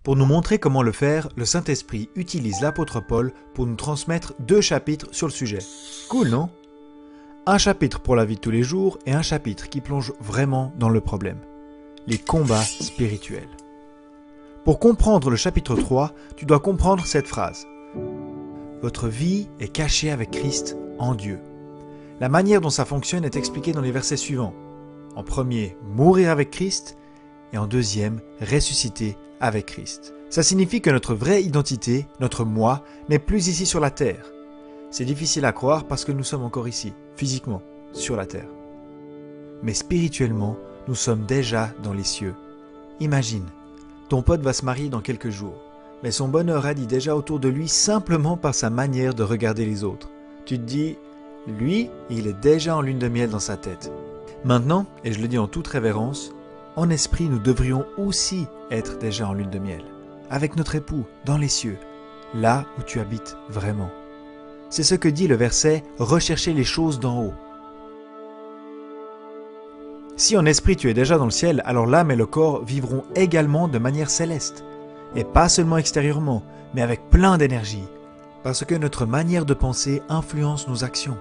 Pour nous montrer comment le faire, le Saint-Esprit utilise l'apôtre Paul pour nous transmettre 2 chapitres sur le sujet. Cool, non? Un chapitre pour la vie de tous les jours et un chapitre qui plonge vraiment dans le problème. Les combats spirituels. Pour comprendre le chapitre 3, tu dois comprendre cette phrase. Votre vie est cachée avec Christ en Dieu. La manière dont ça fonctionne est expliquée dans les versets suivants. En premier, mourir avec Christ et en deuxième, ressusciter avec Christ. Ça signifie que notre vraie identité, notre moi, n'est plus ici sur la terre. C'est difficile à croire parce que nous sommes encore ici, physiquement, sur la terre. Mais spirituellement, nous sommes déjà dans les cieux. Imagine, ton pote va se marier dans quelques jours, mais son bonheur radie déjà autour de lui simplement par sa manière de regarder les autres. Tu te dis, lui, il est déjà en lune de miel dans sa tête. Maintenant, et je le dis en toute révérence, en esprit, nous devrions aussi être déjà en lune de miel, avec notre époux, dans les cieux, là où tu habites vraiment. C'est ce que dit le verset « Recherchez les choses d'en haut ». Si en esprit tu es déjà dans le ciel, alors l'âme et le corps vivront également de manière céleste, et pas seulement extérieurement, mais avec plein d'énergie, parce que notre manière de penser influence nos actions.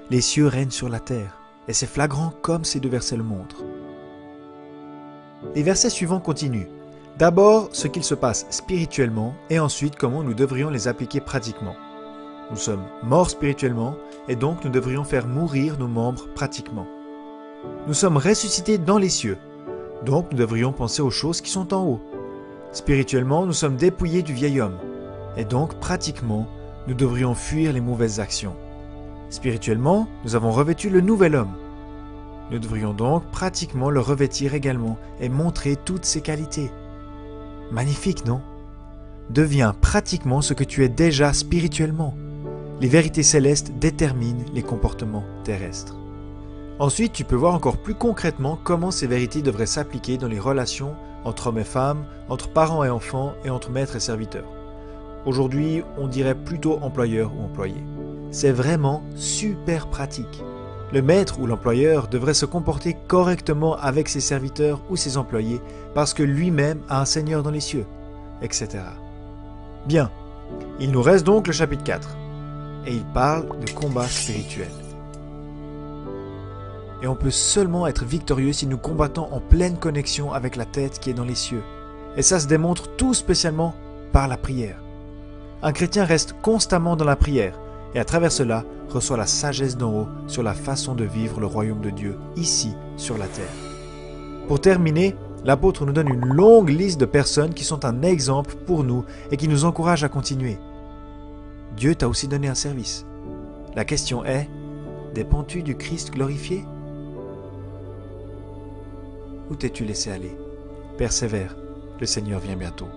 Les cieux règnent sur la terre, et c'est flagrant comme ces 2 versets le montrent. Les versets suivants continuent. D'abord, ce qu'il se passe spirituellement et ensuite comment nous devrions les appliquer pratiquement. Nous sommes morts spirituellement et donc nous devrions faire mourir nos membres pratiquement. Nous sommes ressuscités dans les cieux, donc nous devrions penser aux choses qui sont en haut. Spirituellement, nous sommes dépouillés du vieil homme et donc pratiquement, nous devrions fuir les mauvaises actions. Spirituellement, nous avons revêtu le nouvel homme. Nous devrions donc pratiquement le revêtir également et montrer toutes ses qualités. Magnifique, non? Deviens pratiquement ce que tu es déjà spirituellement. Les vérités célestes déterminent les comportements terrestres. Ensuite, tu peux voir encore plus concrètement comment ces vérités devraient s'appliquer dans les relations entre hommes et femmes, entre parents et enfants et entre maîtres et serviteurs. Aujourd'hui, on dirait plutôt employeur ou employé. C'est vraiment super pratique. Le maître ou l'employeur devrait se comporter correctement avec ses serviteurs ou ses employés parce que lui-même a un Seigneur dans les cieux, etc. Bien, il nous reste donc le chapitre 4 et il parle de combat spirituel. Et on peut seulement être victorieux si nous combattons en pleine connexion avec la tête qui est dans les cieux. Et ça se démontre tout spécialement par la prière. Un chrétien reste constamment dans la prière et à travers cela reçoit la sagesse d'en haut sur la façon de vivre le royaume de Dieu ici sur la terre. Pour terminer, l'apôtre nous donne une longue liste de personnes qui sont un exemple pour nous et qui nous encouragent à continuer. Dieu t'a aussi donné un service. La question est, dépends-tu du Christ glorifié? Où t'es-tu laissé aller? Persévère, le Seigneur vient bientôt.